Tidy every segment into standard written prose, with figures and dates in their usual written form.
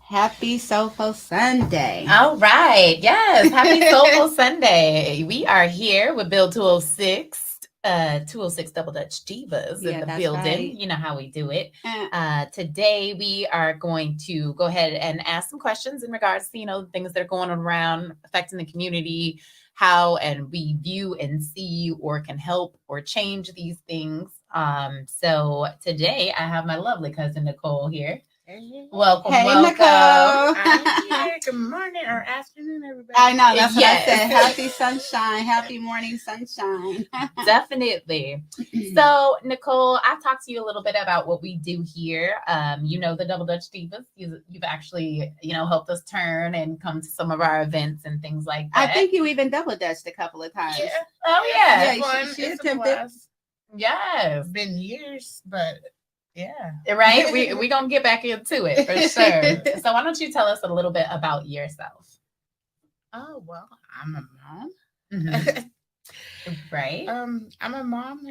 Happy Soulful Sunday. All right. Yes. Happy Soulful Sunday. We are here with Build 206, 206 Double Dutch Divas in the building. Right. You know how we do it. Today, we are going to go ahead and ask some questions in regards to, things that are going on around affecting the community, how and we view and see or can help or change these things. So today, I have my lovely cousin Nichol here. Hey. Welcome. Nicole. I'm here. Good morning or afternoon, everybody. I know, that's what I said. Happy sunshine. Happy morning sunshine. Definitely. So, Nichol, I talked to you a little bit about what we do here. The Double Dutch Divas. You've actually, helped us turn and come to some of our events and things like that. I think you even double dutched a couple of times. Yeah. Oh, yeah. She attempted. Yes. It's been years, but yeah. Right? We're going to get back into it for sure. So why don't you tell us a little bit about yourself? Oh, well, I'm a mom. Mm-hmm. Right. I'm a mom,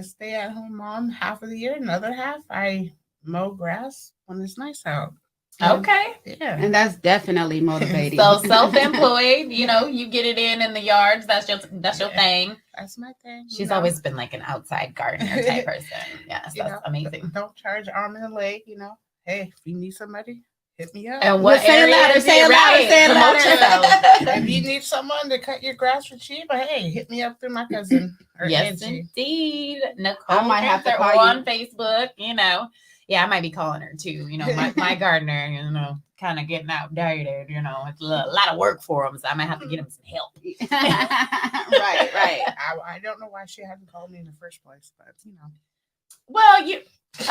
stay-at-home mom half of the year. Another half, I mow grass when it's nice out. Okay. Yeah. And that's definitely motivating. So self-employed, you get it in the yards. That's your thing. That's my thing. She's always been like an outside gardener type person. Yes, that's amazing. Don't charge arm and a leg, Hey, if you need somebody, hit me up. And what say area? Say it louder. If you need someone to cut your grass for cheap, hey, hit me up through my cousin. Or yes, Angie. Nichol I might have to call on you. Facebook. Yeah, I might be calling her too. My gardener, kind of getting outdated. It's a lot of work for him, so I might have to get him some help. Right. I don't know why she hadn't called me in the first place, but Well,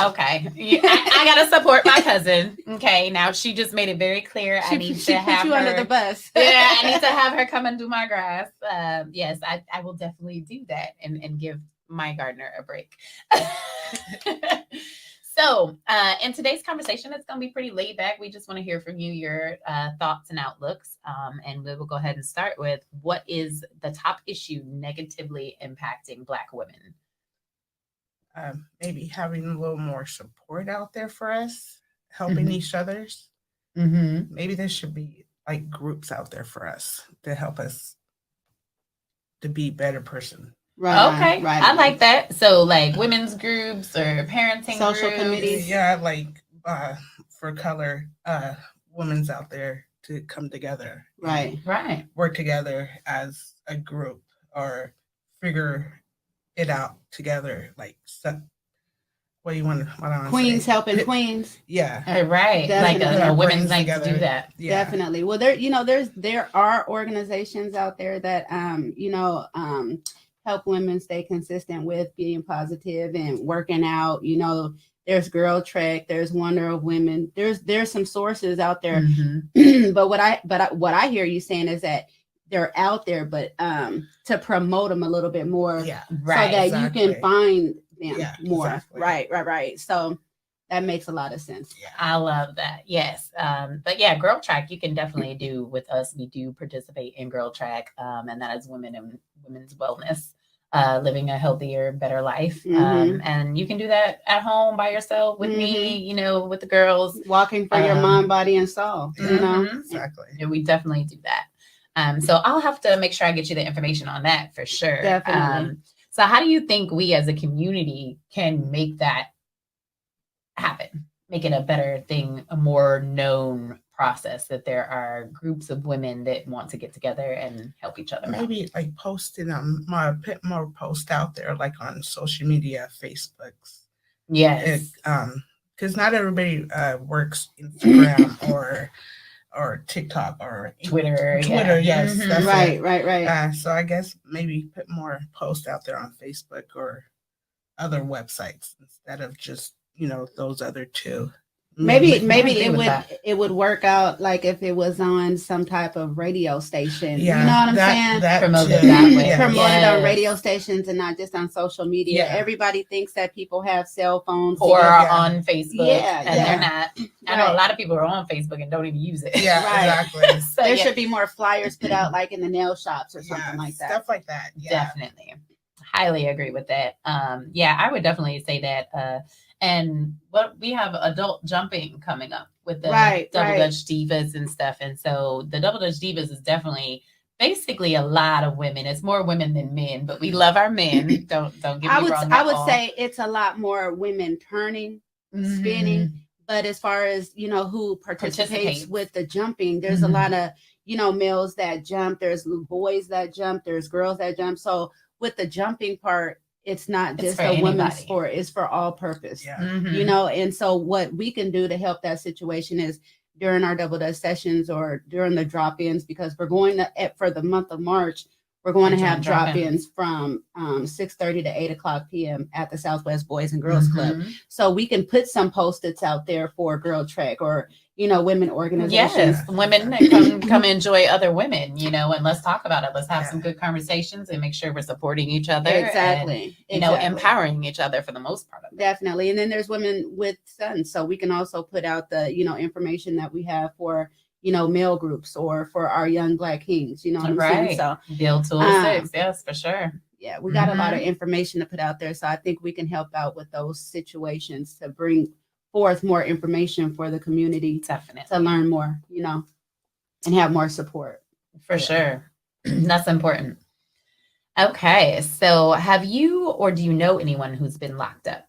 okay. I gotta support my cousin. Okay, now she just made it very clear. I need to have you her under the bus. Yeah, I need to have her come and do my grass. Yes, I will definitely do that and give my gardener a break. So, in today's conversation, it's going to be pretty laid back. We just want to hear from you, your thoughts and outlooks. And we will go ahead and start with, what is the top issue negatively impacting Black women? maybe having a little more support out there for us, helping each other's. Mm-hmm. Maybe there should be like groups out there for us to help us to be a better person. Right. I like that. So like women's groups or parenting social groups. committees. Yeah, like for color, women's out there to come together. Right. Work together as a group or figure it out together. Like what do you want? What I Queens helping queens. Yeah. Right. Definitely. Like a women's night to do that. Yeah. Definitely. Well, there are organizations out there that help women stay consistent with being positive and working out. There's Girl Trek, there's Wonder of Women. There's some sources out there. Mm-hmm. But what I hear you saying is that they're out there, but to promote them a little bit more, yeah, right, so that exactly. you can find them more. Exactly. Right. So that makes a lot of sense. Yeah. I love that. Yes. But yeah, Girl Track, you can definitely do with us. We do participate in Girl Track, and that is women and women's wellness. Living a healthier, better life. Mm-hmm. And you can do that at home by yourself with me, with the girls. Walking for your mind, body, and soul, Exactly. Yeah, we definitely do that. So I'll have to make sure I get you the information on that for sure. Definitely. So how do you think we as a community can make that happen? Make it a better thing, a more known process, that there are groups of women that want to get together and help each other Maybe out. like posting put more posts out there, like on social media, Facebooks. Yes. Because not everybody works Instagram or TikTok or Twitter. Yes, Mm-hmm. that's right. So I guess maybe put more posts out there on Facebook or other websites instead of just those other two. Maybe it would work out like if it was on some type of radio station. Yeah, you know what I'm saying? Promoted that way. Promoted on radio stations and not just on social media. Yeah. Everybody thinks that people have cell phones or are on Facebook, and they're not. I know a lot of people are on Facebook and don't even use it. Yeah, exactly. So there should be more flyers put out, like in the nail shops or something like that. Stuff like that. Yeah. Definitely. highly agree with that. Yeah, I would definitely say that. And what we have adult jumping coming up with the Double Dutch Divas and stuff. And so the Double Dutch Divas is definitely basically a lot of women. It's more women than men, but we love our men. Don't get me wrong. I would say it's a lot more women turning, spinning. But as far as, you know, who participates with the jumping, there's a lot of, you know, males that jump. There's boys that jump. There's girls that jump. So with the jumping part, it's not just a women's sport. It's for all purpose, you know. And so what we can do to help that situation is during our Double Dutch sessions or during the drop-ins, because we're going to, for the month of March, we're going to have drop-ins from 6:30 to 8 o'clock p.m. at the Southwest Boys and Girls Club. So we can put some Post-its out there for Girl Trek or, you know, women organizations. Yes, women come enjoy other women, you know, and let's talk about it. Let's have some good conversations and make sure we're supporting each other. Exactly. And, you know, empowering each other for the most part of it. Definitely. And then there's women with sons. So we can also put out the, you know, information that we have for, you know, male groups or for our young Black kings, you know what I'm saying? So BUILD 206, yes, for sure. Yeah, we got a lot of information to put out there. So I think we can help out with those situations to bring forth more information for the community. Definitely. To learn more, you know, and have more support. For sure. That's important. Okay. So have you or do you know anyone who's been locked up?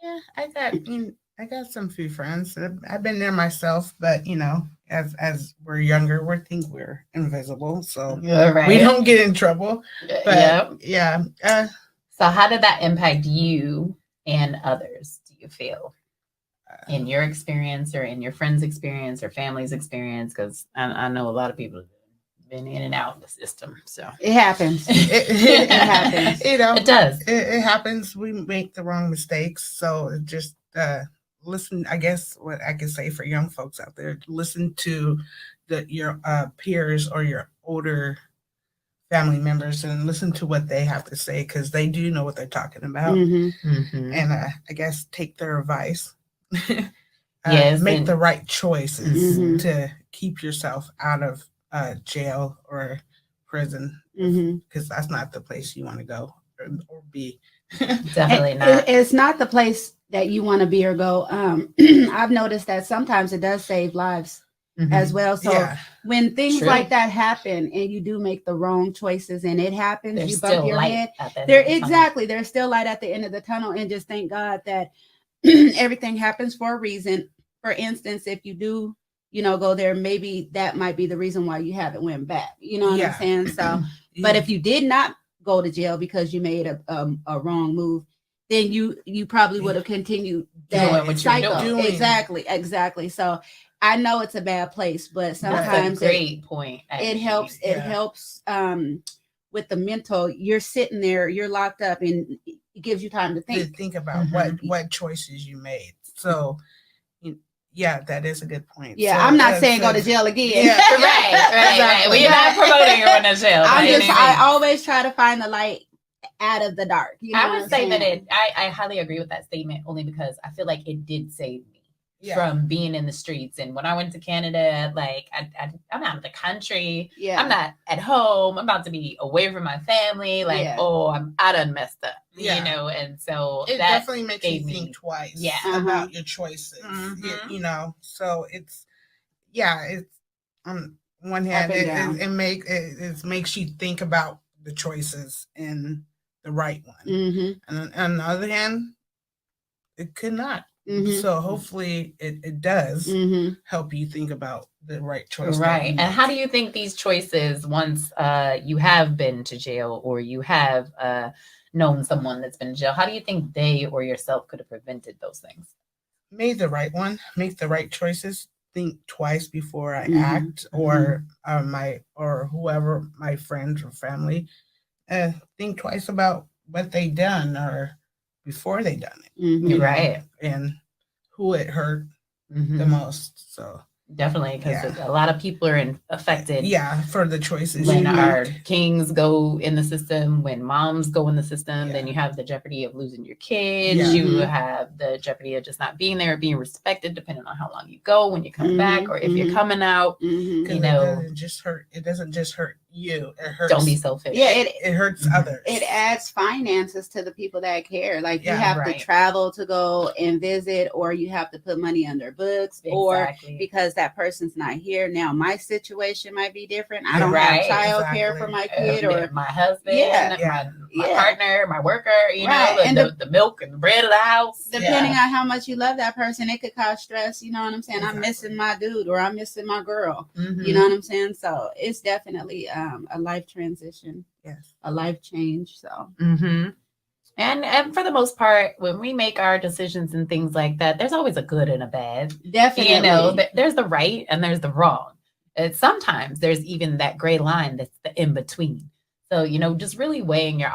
Yeah, I got some few friends. I've been there myself, but you know, as we're younger, we think we're invisible, so we don't get in trouble. But yeah. So how did that impact you and others, do you feel? In your experience or in your friend's experience or family's experience? Because I know a lot of people have been in and out of the system. So it happens. It happens. You know, it does. It happens. We make the wrong mistakes. So just listen. I guess what I can say for young folks out there: listen to your peers or your older family members and listen to what they have to say, because they do know what they're talking about. And I guess take their advice. Make the right choices to keep yourself out of jail or prison, because that's not the place you want to go or be. Definitely not. It's not the place that you want to be or go. I've noticed that sometimes it does save lives as well. So when things like that happen and you do make the wrong choices and it happens, there's you bump your head. There's still light at the end of the tunnel, and just thank God that everything happens for a reason. For instance, if you do, you know, go there, maybe that might be the reason why you haven't went back. You know what I'm saying? So, but if you did not go to jail because you made a wrong move, then you probably would have continued that cycle. Exactly. So I know it's a bad place, but sometimes that's a great point. It helps. It helps with the mental. You're sitting there, you're locked up, and it gives you time to think about what choices you made. So yeah, that is a good point. Yeah, so, I'm not saying go to jail again. Yeah. right. We're not promoting going to jail. I always try to find the light out of the dark. You know I would say that I highly agree with that statement, only because I feel like it did save me from being in the streets. And when I went to Canada, like I'm out of the country. Yeah. I'm not at home. I'm about to be away from my family. Like, I done messed up. You know, and so it definitely makes you think twice about your choices. You know, so it's on one hand it makes you think about the choices and the right one, and on the other hand, it could not. So hopefully it does help you think about the right choice. Right. And how do you think these choices, once you have been to jail or you have known someone that's been in jail, how do you think they or yourself could have prevented those things? Made the right one, make the right choices, think twice before I act, or whoever, my friends or family, think twice about what they done or before they done it. Right. And who it hurt the most. So definitely, because a lot of people are affected. For the choices. When our kings go in the system, when moms go in the system, then you have the jeopardy of losing your kids. You have the jeopardy of just not being there, being respected, depending on how long you go, when you come back, or if you're coming out. You know, it doesn't just hurt you. It hurts. Don't be selfish. Yeah, It hurts others. It adds finances to the people that care. Like you Yeah, have right. to travel to go and visit, or you have to put money under books, or Exactly. because that person's not here. Now my situation might be different. I don't Right, have child care for my kid, or my husband, Yeah. my partner, my worker, you Right. know, And the milk and the bread of the house. depending on how much you love that person, it could cause stress. You know what I'm saying? I'm missing my dude, or I'm missing my girl. Mhm. You know what I'm saying? So it's definitely a life transition. Yes. A life change. So Mm-hmm. And for the most part, when we make our decisions and things like that, there's always a good and a bad. definitely, You know, there's the right and there's the wrong. And sometimes there's even that gray line that's the in between. So, you know, just really weighing your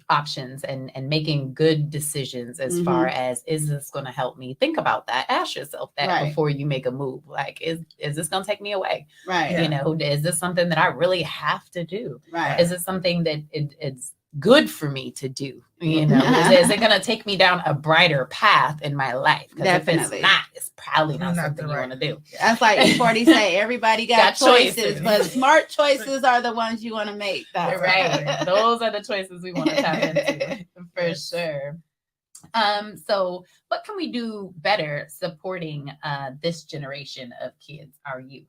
options and making good decisions as far as, is this going to help me? Think about that. Ask yourself that before you make a move. Like, is this going to take me away? Right. You know, is this something that I really have to do? Right. Is it something that it's good for me to do? You know, is it going to take me down a brighter path in my life? Because if it's not, it's probably not something you want to do. That's like E40 say, everybody got choices, but smart choices are the ones you want to make. That's right. Those are the choices we want to tap into for sure. So what can we do better supporting this generation of kids, our youth?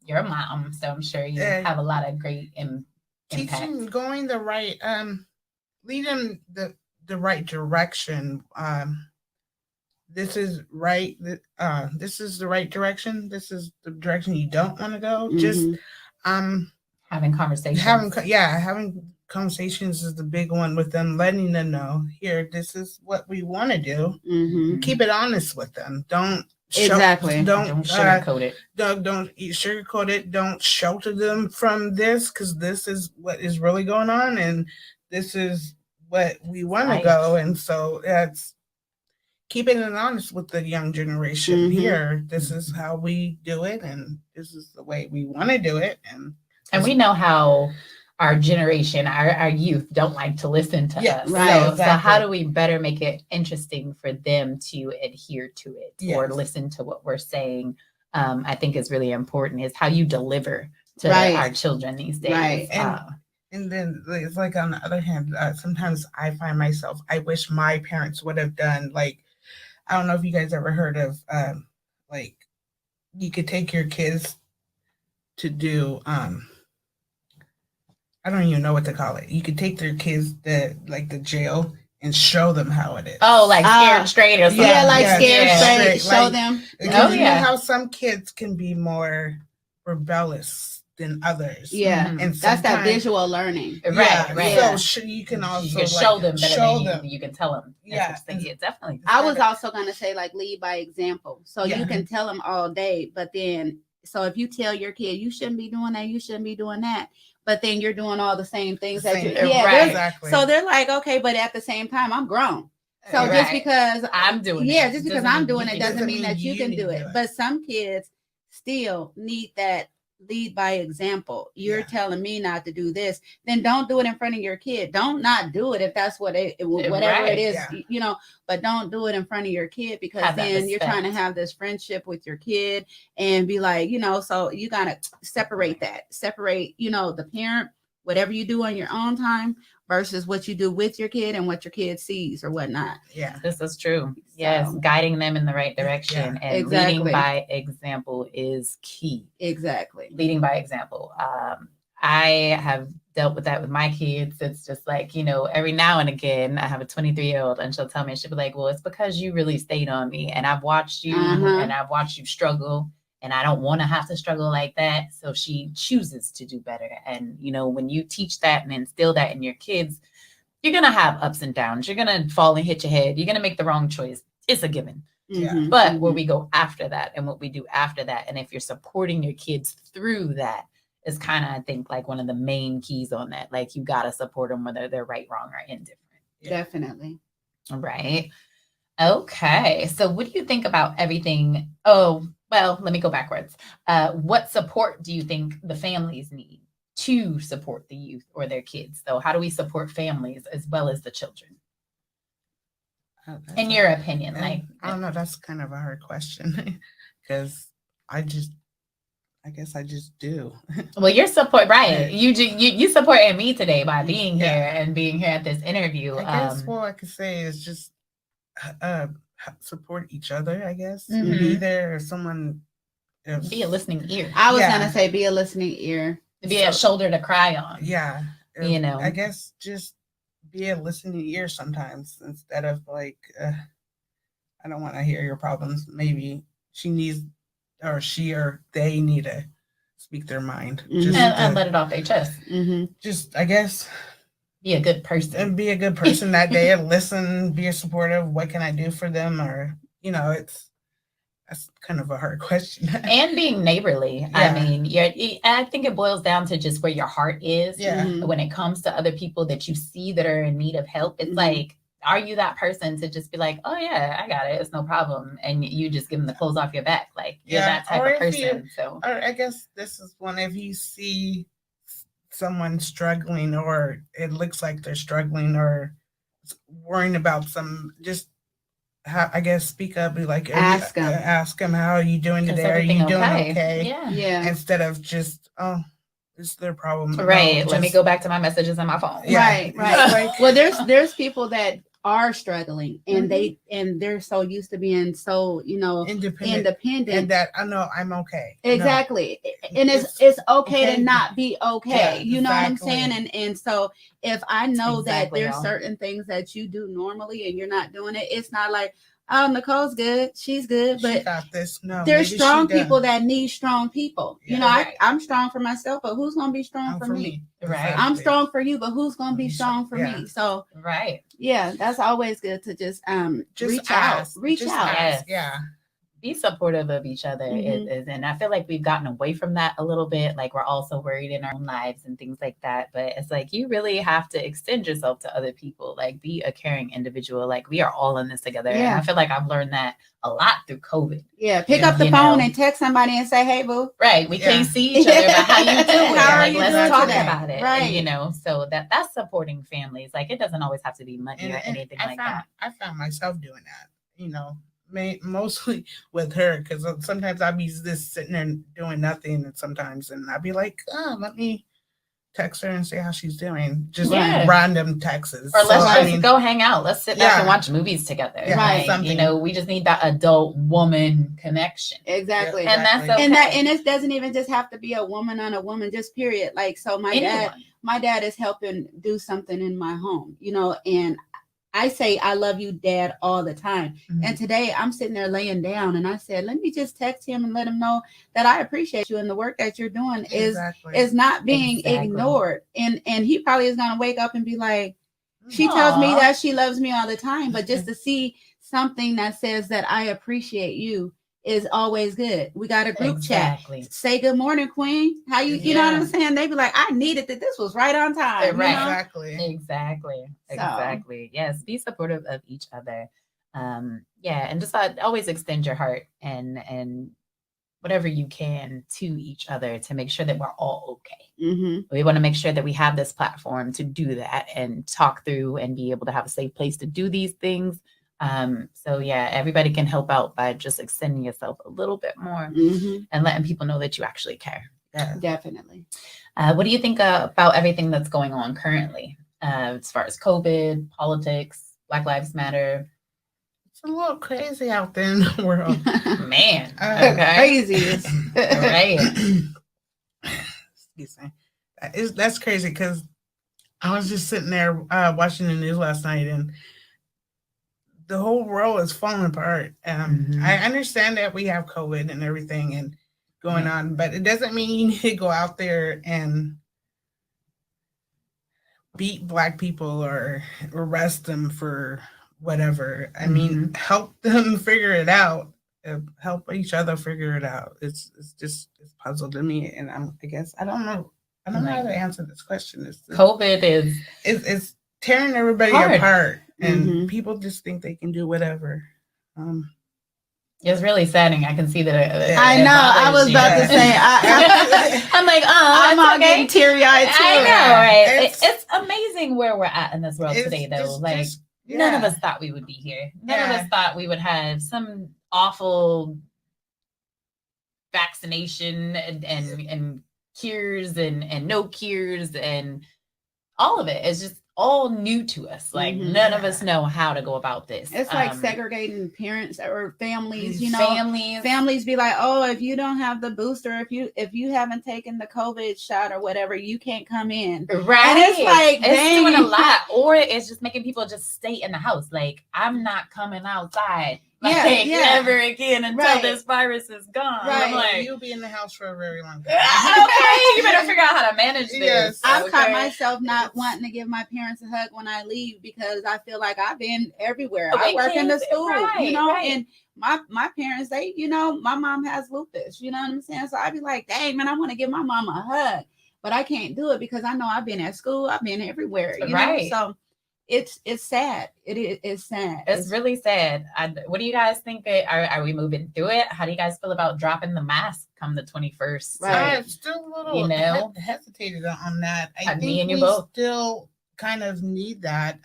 You're a mom, so I'm sure you have a lot of great impact. Teaching, going the right, leading the right direction. This is right. This is the right direction. This is the direction you don't want to go. Just having conversations. Having conversations is the big one with them, letting them know, here, this is what we want to do. Keep it honest with them. Don't sugarcoat it. Don't sugarcoat it. Don't shelter them from this, because this is what is really going on, and this is what we want to go. And so that's keeping it honest with the young generation. Here, this is how we do it, and this is the way we want to do it. And we know how our generation, our youth don't like to listen to us. Right. So how do we better make it interesting for them to adhere to it or listen to what we're saying? I think is really important, is how you deliver to our children these days. Right. And then it's like, on the other hand, sometimes I find myself, I wish my parents would have done, like, I don't know if you guys ever heard of, like, you could take your kids to do, I don't even know what to call it. You could take their kids to, like, the jail and show them how it is. Oh, like Scared Straight or something. Yeah, like Scared Straight. Show them. Because you know how some kids can be more rebellious than others. Yeah, and that's that visual learning. Right. So you can also show them better than you can tell them. Yeah, definitely. I was also going to say, like, lead by example. So you can tell them all day, but then, so if you tell your kid, you shouldn't be doing that, you shouldn't be doing that, but then you're doing all the same things that you exactly. So they're like, okay, but at the same time, I'm grown. So just because I'm doing it, just because I'm doing it doesn't mean that you can do it. But some kids still need that lead by example. You're telling me not to do this, then don't do it in front of your kid. Don't not do it if that's what whatever it is, you know, but don't do it in front of your kid, because then you're trying to have this friendship with your kid and be like, you know, so you gotta separate, you know, the parent, whatever you do on your own time versus what you do with your kid and what your kid sees or whatnot. Yeah, this is true. Yes, guiding them in the right direction and leading by example is key. Exactly. Leading by example. I have dealt with that with my kids. It's just like, you know, every now and again, I have a 23-year-old and she'll tell me, she'll be like, well, it's because you really stayed on me and I've watched you and I've watched you struggle. And I don't want to have to struggle like that. So she chooses to do better. And, you know, when you teach that and instill that in your kids, you're going to have ups and downs. You're going to fall and hit your head. You're going to make the wrong choice. It's a given. But where we go after that and what we do after that, and if you're supporting your kids through that, is kind of, I think, like one of the main keys on that. Like, you got to support them whether they're right, wrong, or indifferent. Definitely. Right. Okay. So what do you think about everything? Oh, well, let me go backwards. What support do you think the families need to support the youth or their kids? So how do we support families as well as the children? In your opinion, like, I don't know, that's kind of a hard question because I just I guess I just do. Well, your support, right? You supporting me today by being Yeah. here and being here at this interview. I guess what I could say is just support each other. I guess be there if someone. Be a listening ear. I was gonna say be a listening ear. Be a shoulder to cry on. Yeah. You know. I guess just be a listening ear sometimes instead of like, I don't want to hear your problems. Maybe she or they need to speak their mind. Mm-hmm. And let it off their chest. Mm-hmm. Just, I guess, be a good person. And be a good person that day and listen, be supportive. What can I do for them? Or, that's kind of a hard question. And being neighborly. Yeah. I mean, I think it boils down to just where your heart is. Yeah. When it comes to other people that you see that are in need of help, it's like, are you that person to just be like, oh yeah, I got it, it's no problem, and you just give them the clothes off your back, like you're that type of person. Or I guess this is one, if you see someone struggling, or it looks like they're struggling, or worrying about just I guess speak up, be like, ask them, how are you doing today? Are you doing okay? Yeah. Instead of just, oh, it's their problem. Right. Let me go back to my messages on my phone. Yeah. Right. Well, there's people that are struggling, and they're so used to being so independent and that I know I'm okay. Exactly. No. And it's okay to not be okay. You know what I'm saying? And so if I know that there's certain things that you do normally and you're not doing it, it's not like, oh, Nicole's good, she's good, but she got this. No, there's strong people that need strong people. Yeah, I'm strong for myself, but who's gonna be strong for me? Right. I'm strong for you, but who's gonna be strong for me? So yeah, that's always good to just reach out. Ask. Yeah. Be supportive of each other. And I feel like we've gotten away from that a little bit. Like we're all so worried in our own lives and things like that. But it's like, you really have to extend yourself to other people. Like be a caring individual. Like we are all in this together. Yeah. And I feel like I've learned that a lot through COVID. Yeah. Pick up the phone and text somebody and say, hey, boo. Right. We can't see each other, but how you doing? Like let's talk today? About it. Right. And, so that's supporting families. Like it doesn't always have to be money or anything like that. I found myself doing that, mostly with her, because sometimes I'll be just sitting there doing nothing, and I'll be like, oh, let me text her and see how she's doing. Just random texts. Or let's just go hang out. Let's sit back and watch movies together. Yeah, right. We just need that adult woman connection. Exactly. And that's okay. And it doesn't even just have to be a woman on a woman, just period. Like, so my dad is helping do something in my home, and I say, I love you, Dad, all the time. Mm-hmm. And today I'm sitting there laying down and I said, let me just text him and let him know that I appreciate you and the work that you're doing is not being ignored. And he probably is going to wake up and be like, she tells me that she loves me all the time. But just to see something that says that I appreciate you is always good. We got a group chat. Say good morning, Queen. How you know what I'm saying? They be like, I needed that. This was right on time. Right. Exactly. Yes. Be supportive of each other. And just always extend your heart and whatever you can to each other to make sure that we're all okay. Mm-hmm. We want to make sure that we have this platform to do that and talk through and be able to have a safe place to do these things. Everybody can help out by just extending yourself a little bit more and letting people know that you actually care. Yeah. Definitely. What do you think about everything that's going on currently as far as COVID, politics, Black Lives Matter? It's a little crazy out there in the world. Man. Crazy. Right. Excuse me. That's crazy because I was just sitting there watching the news last night, and the whole world is falling apart. I understand that we have COVID and everything and going on, but it doesn't mean you need to go out there and beat Black people or arrest them for whatever. I mean, help them figure it out. Help each other figure it out. It's puzzle to me, and I guess I don't know how to answer this question. COVID is tearing everybody apart. And people just think they can do whatever. It's really saddening. I can see that. I know. I was about to say. I'm like, I'm all getting teary-eyed too. I know, right? It's amazing where we're at in this world today, though. None of us thought we would be here. None of us thought we would have some awful vaccination and cures and no cures and all of it is just all new to us. Like none of us know how to go about this. It's like segregating parents or families, you know, families be like, oh, if you don't have the booster, if you haven't taken the COVID shot or whatever, you can't come in. Right. And it's like, it's doing a lot. Or it's just making people just stay in the house. Like, I'm not coming outside. Like, never again until this virus is gone. Right. I'm like, you'll be in the house for a very long time. Okay, you better figure out how to manage this. Yes. I've caught myself not wanting to give my parents a hug when I leave because I feel like I've been everywhere. I work in the school, you know, and my parents, they, you know, my mom has lupus, you know what I'm saying? So I'd be like, dang, man, I want to give my mom a hug, but I can't do it because I know I've been at school, I've been everywhere, you know? So it's sad. It's sad. It's really sad. What do you guys think? Are we moving through it? How do you guys feel about dropping the mask come the 21st? Right. I'm still a little hesitated on that. I think we still kind of need that.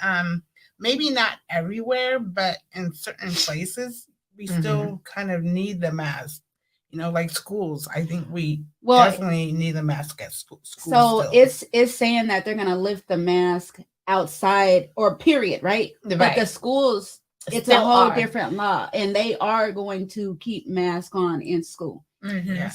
Maybe not everywhere, but in certain places, we still kind of need the mask. You know, like schools. I think we definitely need the mask at school. So it's saying that they're going to lift the mask outside or period, right? But the schools, it's still a whole different law, and they are going to keep masks on in school.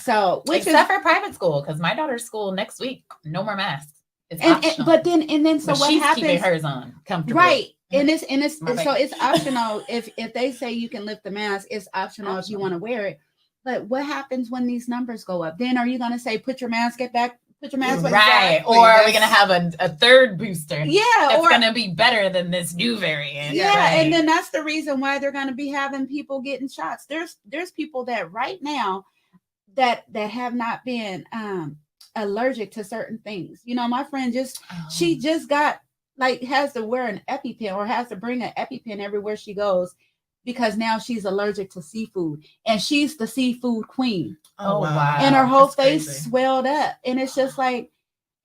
So except for private school, because my daughter's school next week, no more masks. It's optional. But then so what she's happens? Keeping hers on comfortably. Right. And it's so it's optional. If they say you can lift the mask, it's optional if you want to wear it. But what happens when these numbers go up? Then are you going to say put your mask back? Put your mask right, or are we gonna have a third booster? Yeah, that's gonna be better than this new variant. Yeah, right. And then that's the reason why they're gonna be having people getting shots. There's people that right now that have not been allergic to certain things. You know, my friend she just got has to wear an EpiPen or has to bring an EpiPen everywhere she goes because now she's allergic to seafood, and she's the seafood queen. Oh wow! And her whole face swelled up, and it's just like,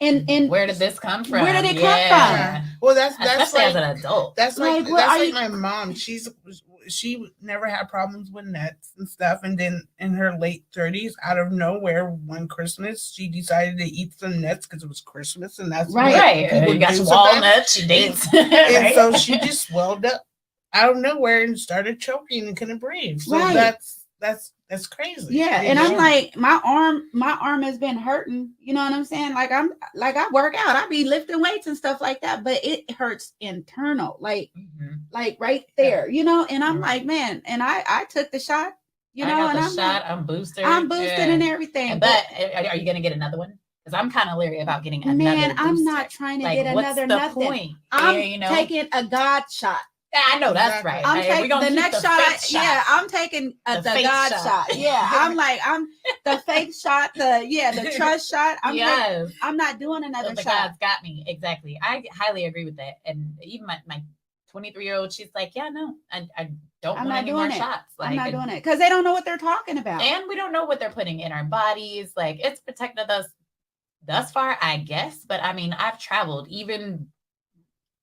and where did this come from? Where did it come from? Well, that's especially as an adult. That's like my mom. She never had problems with nuts and stuff, and then in her late 30s, out of nowhere, one Christmas, she decided to eat some nuts because it was Christmas, and that's right. You got your walnuts, your dates, and so she just swelled up out of nowhere and started choking and couldn't breathe. So that's crazy. Yeah. And I'm like, my arm has been hurting. You know what I'm saying? Like I work out, I be lifting weights and stuff like that, but it hurts internal, like right there, you know? And I'm like, man, and I took the shot, you know, and I'm boosted. I'm boosted and everything. But are you going to get another one? Because I'm kind of leery about getting another Man, I'm not trying to get another nothing. Point? I'm taking a God shot. Yeah, I know that's right. I'm taking the next shot. Yeah, I'm taking the God shot. Yeah, I'm the fake shot. The trust shot. I'm not doing another shot. God's got me exactly. I highly agree with that. And even my 23-year-old, she's like, yeah, no, I don't want any more shots. Like, I'm not doing it because they don't know what they're talking about, and we don't know what they're putting in our bodies. Like, it's protected us thus far, I guess. But I mean, I've traveled even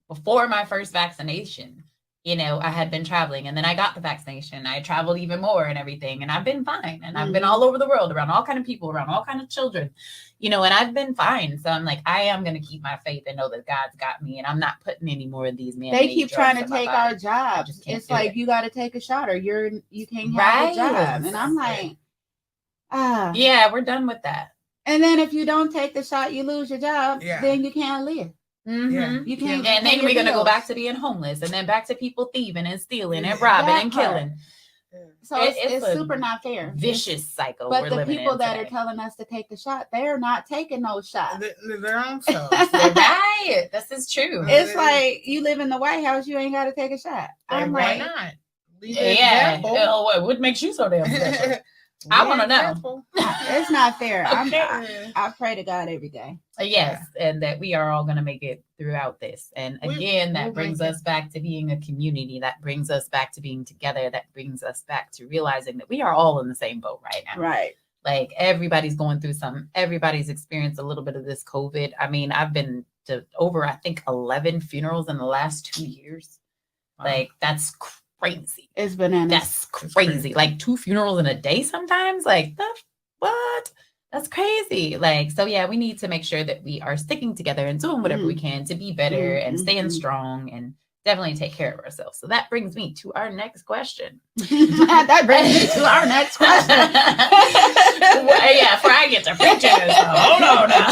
before my first vaccination. You know, I had been traveling, and then I got the vaccination. I traveled even more and everything, and I've been fine. And I've been all over the world, around all kind of people, around all kind of children, you know, and I've been fine. So I'm like, I am going to keep my faith and know that God's got me, and I'm not putting any more of these men. They keep trying to take our jobs. It's like, you got to take a shot or you can't have a job. And I'm like, yeah, we're done with that. And then if you don't take the shot, you lose your job. Then you can't live. You can't, and then we're gonna go back to being homeless, and then back to people thieving and stealing and robbing and killing. So it's super not fair. Vicious cycle. But the people that are telling us to take the shot, they're not taking those shots. Their own selves. Right. This is true. It's like, you live in the White House, you ain't got to take a shot. I'm why like, not? What makes you so damn special? I want to know. It's not fair. I pray to God every day. Yes, and that we are all going to make it throughout this. And again, that brings us back to being a community. That brings us back to being together. That brings us back to realizing that we are all in the same boat right now. Right. Like, everybody's going through everybody's experienced a little bit of this COVID. I mean, I've been to over, I think, 11 funerals in the last 2 years. Wow. Like, that's crazy. It's bananas. That's crazy. Like 2 funerals in a day sometimes. Like, what? That's crazy. Like, so yeah, we need to make sure that we are sticking together and doing whatever we can to be better and staying strong and definitely take care of ourselves. So that brings me to our next question. That brings me to our next question. Well, yeah, before I get to preaching this, hold on now.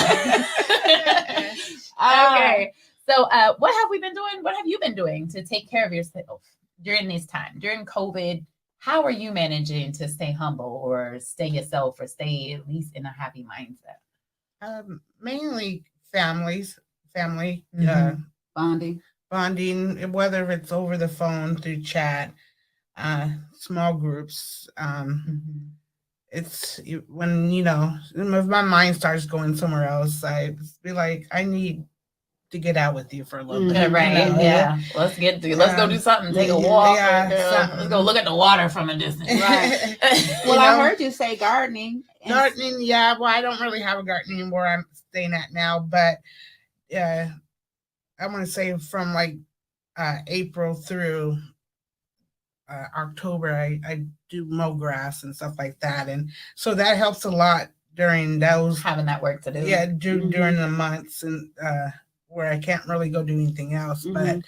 Okay. So what have we been doing? What have you been doing to take care of yourself during this time, during COVID? How are you managing to stay humble or stay yourself or stay at least in a happy mindset? Mainly family, bonding, whether it's over the phone, through chat, small groups. It's when, if my mind starts going somewhere else, I be like, I need to get out with you for a little bit. Right. Yeah. Let's go do something. Take a walk. Let's go look at the water from a distance. Right. Well, I heard you say gardening. Gardening, yeah. Well, I don't really have a garden anymore. I'm staying at now, but I want to say from like April through October, I do mow grass and stuff like that, and so that helps a lot during those having that work to do. Yeah, during the months and where I can't really go do anything else. But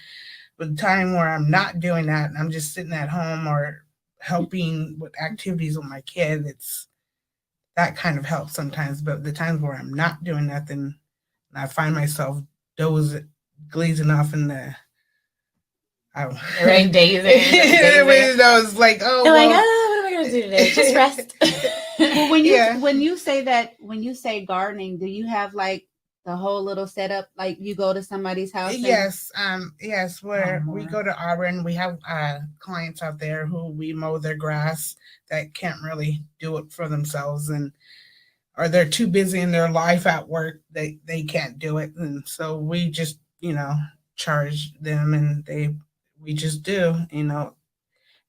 with the time where I'm not doing that and I'm just sitting at home or helping with activities with my kid, that kind of helps sometimes. But the times where I'm not doing nothing, I find myself glazing off in the rain days. It's like, what am I gonna do today? Just rest. Well, when you say gardening, do you have like the whole little setup? Like you go to somebody's house? Yes. Where we go to Auburn, we have clients out there who we mow their grass that can't really do it for themselves, or they're too busy in their life at work, they can't do it, and so we just charge them, and we just do.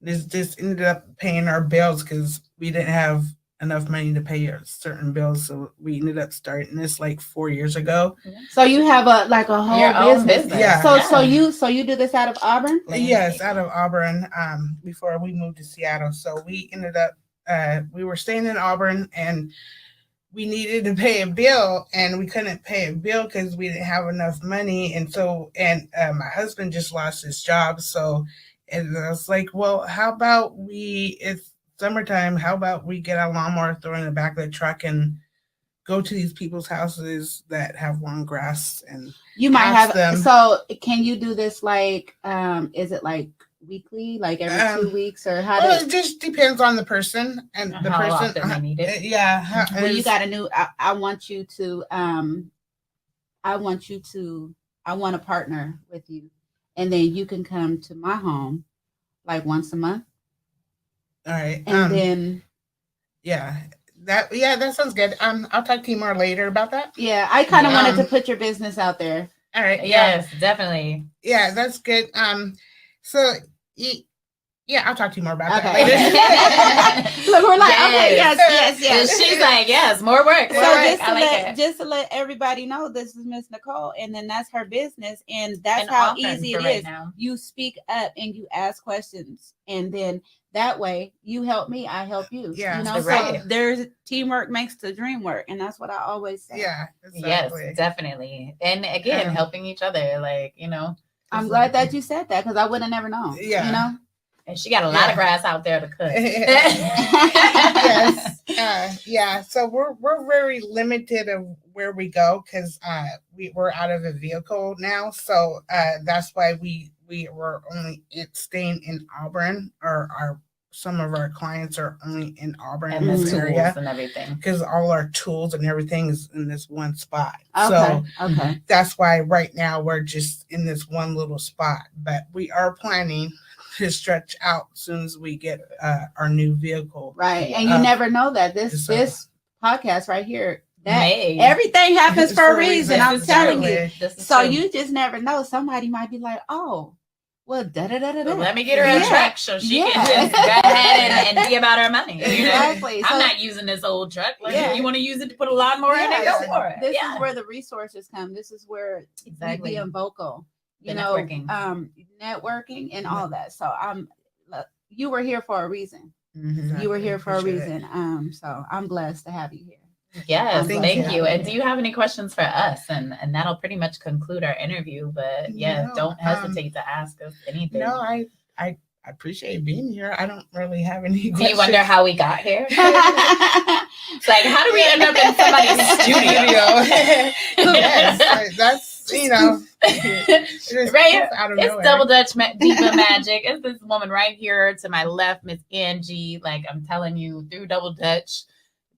This ended up paying our bills because we didn't have enough money to pay certain bills, so we ended up starting this like 4 years ago. So you have a whole business. Yeah. So you do this out of Auburn? Yes, out of Auburn. Before we moved to Seattle, so we ended up we were staying in Auburn, and we needed to pay a bill, and we couldn't pay a bill because we didn't have enough money, and my husband just lost his job, so. And I was like, well, how about it's summertime, how about we get a lawnmower, throw in the back of the truck, and go to these people's houses that have long grass, and you might have them. So can you do this like, is it like weekly, like every 2 weeks, or how? Well, it just depends on the person and the how person. Often they need it. Yeah. Well, you got a new. I want to partner with you. And then you can come to my home like once a month. All right. And then that sounds good. I'll talk to you more later about that. Yeah, I kind of wanted to put your business out there. All right. Yes, definitely. Yeah, that's good. I'll talk to you more about that later. Look, we're like, okay, yes. She's like, yes, more work. So just to let everybody know, this is Miss Nichol, and then that's her business, and that's how easy it is. Now. You speak up and you ask questions, and then that way you help me, I help you. Yeah, so there's teamwork makes the dream work, and that's what I always say. Yeah, exactly. Yes, definitely. And again, helping each other, I'm glad that you said that because I would have never known. Yeah. And she got a lot of grass out there to cut. Yes. So we're very limited of where we go because we're out of a vehicle now. So that's why we were only staying in Auburn, or some of our clients are only in Auburn and in this area and everything, because all our tools and everything is in this one spot. Okay. So that's why right now we're just in this one little spot, but we are planning to stretch out as soon as we get our new vehicle. Right. And you never know that this podcast right here, that everything happens for a reason. I'm telling you. So you just never know. Somebody might be like, oh, well, let me get her a truck so she can just go ahead and be about her money. Exactly. I'm not using this old truck. If you want to use it to put a lawnmower in it, go for it. This is where the resources come. This is where being vocal. Networking and all that. So you were here for a reason. You were here for a Appreciate reason. So I'm blessed to have you here. Yes, Thank thank you. you. And do you have any questions for us? And that'll pretty much conclude our interview. But yeah, No, don't hesitate to ask us anything. No, I appreciate being here. I don't really have any Do you wonder questions. how we got here? It's like, how do we end up in somebody's studio? Yes, that's, you know, right? out of It's nowhere. Double Dutch Diva Magic. It's this woman right here to my left, Miss Angie. Like I'm telling you, through Double Dutch,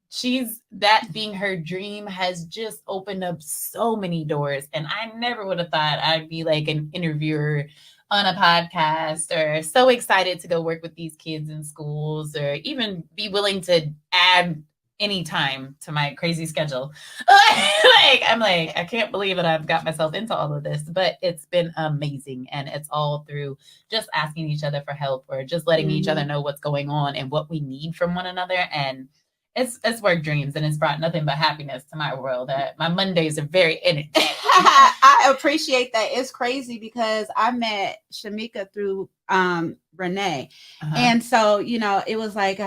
she's that being her dream has just opened up so many doors. And I never would have thought I'd be like an interviewer on a podcast, or so excited to go work with these kids in schools, or even be willing to add any time to my crazy schedule. I'm like, I can't believe that I've got myself into all of this, but it's been amazing. And it's all through just asking each other for help, or just letting each other know what's going on and what we need from one another. And it's work dreams, and it's brought nothing but happiness to my world. My Mondays are very energetic. I appreciate that. It's crazy because I met Shameka through Renee. And so, you know, it was like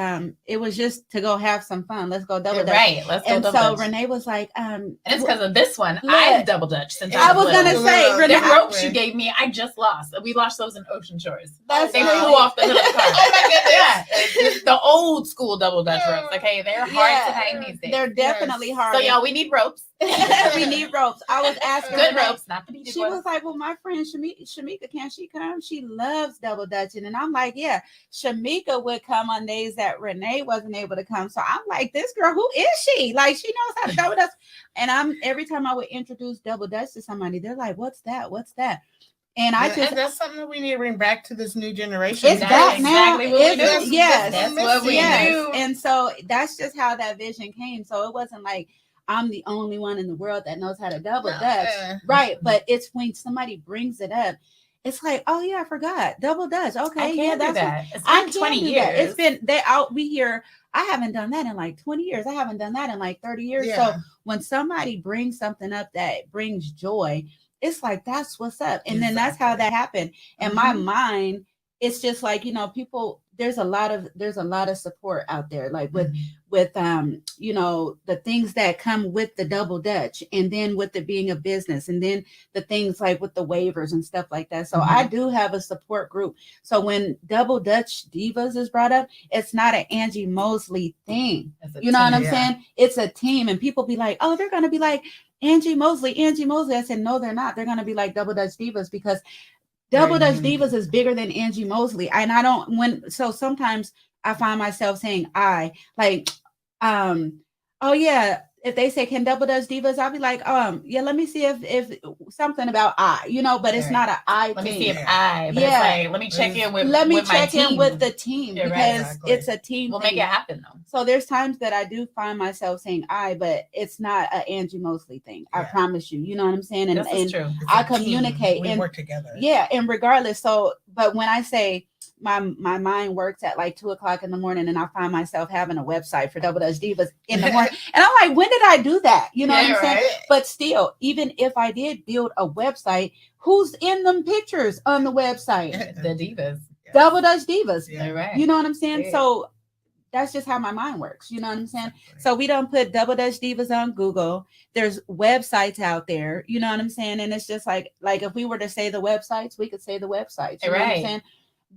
it was just to go have some fun. Let's go double dutch. Right. Let's go and double so dutch. Renee was like, and it's because of this one. Look, I've double dutched since I was little. gonna say the Renee, ropes you gave me, I just lost. We lost those in Ocean Shores. That's They crazy. flew off the hood of the car. Oh my goodness. Yeah, it's the old school double dutch ropes. Okay, they're hard to hang these days. They're definitely hard. So y'all, we need ropes. We need ropes. I was asking Good Renee, ropes, not the beaded she ones. was like, well, my friend Shameka, can she come? She loves double dutching. And I'm like, yeah, Shameka would come on days that Renee wasn't able to come. So I'm like, this girl, who is she? Like, she knows how to double dutch. And every time I would introduce double dutch to somebody, they're like, what's that? What's that? And that's something that we need to bring back to this new generation. It's back now. Exactly what we do. Yes, That's what we do. And so that's just how that vision came. So it wasn't like I'm the only one in the world that knows how to double dutch. Right. But it's when somebody brings it up, it's like, oh yeah, I forgot. Double dutch. Okay. Yeah, that's that. It's been 20 years. That. It's been we hear, I haven't done that in like 20 years. I haven't done that in like 30 years. Yeah. So when somebody brings something up that brings joy, it's like, that's what's up. And then that's how that happened. And my mind, it's just like, you know, people, there's a lot of support out there, like with you know, the things that come with the double dutch, and then with it being a business, and then the things like with the waivers and stuff like that. So I do have a support group. So when Double Dutch Divas is brought up, it's not an Angie Mosley thing. You know what I'm saying? It's a team, and people be like, oh, they're gonna be like Angie Mosley. I said, no, they're not. They're gonna be like Double Dutch Divas, because Double Dutch Divas is bigger than Angie Mosley. And I don't, so sometimes I find myself saying oh yeah, if they say, can Double Dutch Divas, I'll be like, yeah, let me see if something about you know, but it's not an I let thing. me see if but it's like, let me check in with the team, because it's a team. We'll make it happen though. So there's times that I do find myself saying but it's not an Angie Mosley thing. I promise you. You know what I'm saying? And, this is true. I communicate. We and work together. Yeah, and regardless. So, but when I say my mind works at like 2:00 in the morning, and I find myself having a website for Double Dutch Divas in the morning, and I'm like, when did I do that? You know what I'm saying? But still, even if I did build a website, who's in them pictures on the website? The Divas. Double Dutch Divas. Yeah. Right. You know what I'm saying? So that's just how my mind works. You know what I'm saying? So we don't put Double Dutch Divas on Google. There's websites out there. You know what I'm saying? And it's just like if we were to say the websites, we could say the websites. You know what I'm saying?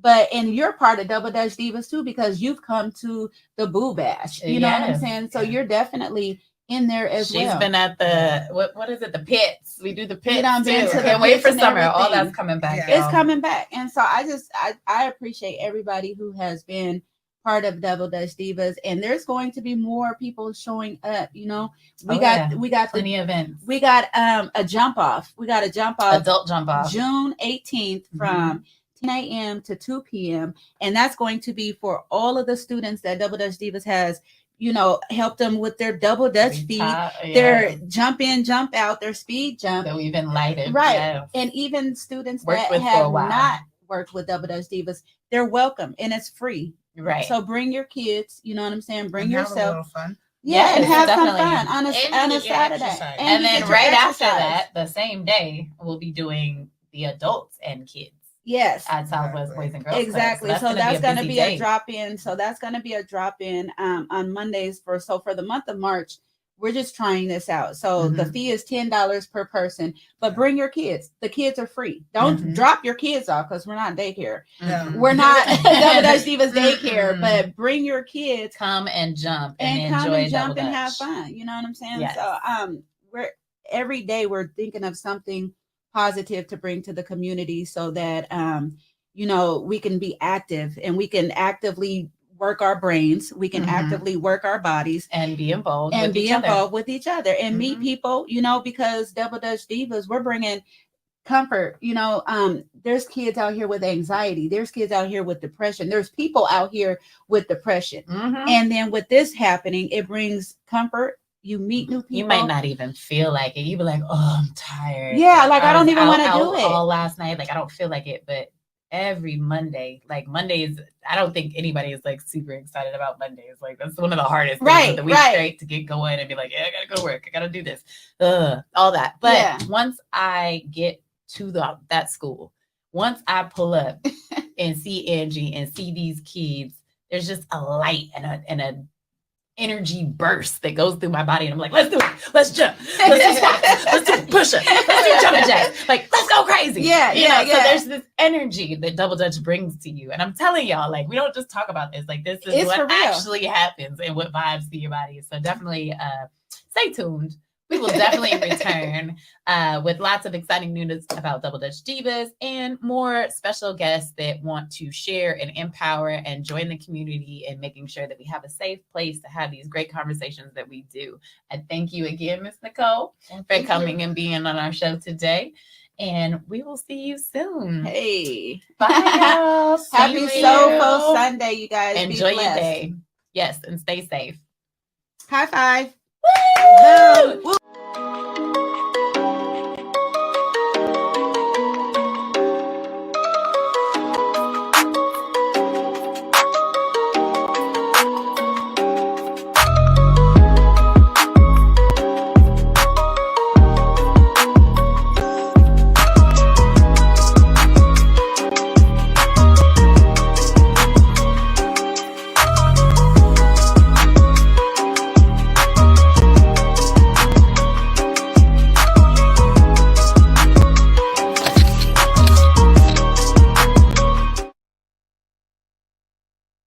And you're part of Double Dutch Divas too, because you've come to the Boo Bash. You know what I'm saying? So you're definitely in there as well. She's been at the what is it? The pits. We do the pits. You know, too. Can't wait for summer. All that's coming back. It's coming back. And so I appreciate everybody who has been part of Double Dutch Divas, and there's going to be more people showing up. You know, we got plenty of events. We got a jump off. We got a jump off, adult jump off, June 18th from 10 a.m. to 2 p.m. And that's going to be for all of the students that Double Dutch Divas has, you know, helped them with their double Dutch feet, their jump in, jump out, their speed jump. So we've enlightened. Right. Yeah. And even students that have not worked with Double Dutch Divas, they're welcome, and it's free. Right. So bring your kids, you know what I'm saying? Bring yourself. Have a little fun. Yeah, and have some fun on a Saturday. And then right after that, the same day, we'll be doing the adults and kids. Yes. at Southwest Boys and Girls Club. Exactly. So that's going to be busy a drop in. So that's going to be a drop in on Mondays for the month of March. We're just trying this out. So the fee is $10 per person, but bring your kids. The kids are free. Don't drop your kids off because we're not daycare. We're not Double Dutch Divas daycare, but bring your kids. Come and jump and enjoy come and jump Double and Dutch. have fun. You know what I'm saying? Yes. So we're every day we're thinking of something positive to bring to the community so that you know, we can be active and we can actively work our brains. We can actively work our bodies and be involved and with be each involved with each other and meet people, you know, because Double Dutch Divas, we're bringing comfort. You know, there's kids out here with anxiety. There's kids out here with depression. There's people out here with depression. And then with this happening, it brings comfort. You meet new people. You might not even feel like it. You be like, oh, I'm tired. Yeah, like I don't even want to do it. All last night, like I don't feel like it, but every Monday, like Mondays, I don't think anybody is like super excited about Mondays. Like that's one of the hardest days of the week straight to get going and be like, yeah, I gotta go to work. I gotta do this. All that. But once I get to that school, once I pull up and see Angie and see these kids, there's just a light and a energy burst that goes through my body, and I'm like, let's do it, let's jump, let's do squats, let's do push-ups, let's do jumping jacks, like let's go crazy. So there's this energy that Double Dutch brings to you, and I'm telling y'all, like we don't just talk about this, like this is it's what actually happens and what vibes through your body. So definitely stay tuned. We will definitely return with lots of exciting news about Double Dutch Divas and more special guests that want to share and empower and join the community and making sure that we have a safe place to have these great conversations that we do. And thank you again, Miss Nichol, for coming and being on our show today. And we will see you soon. Hey. Bye, y'all. Happy Soulful Sunday, you guys. Enjoy your day. Yes, and stay safe. High five. Woo! Boom.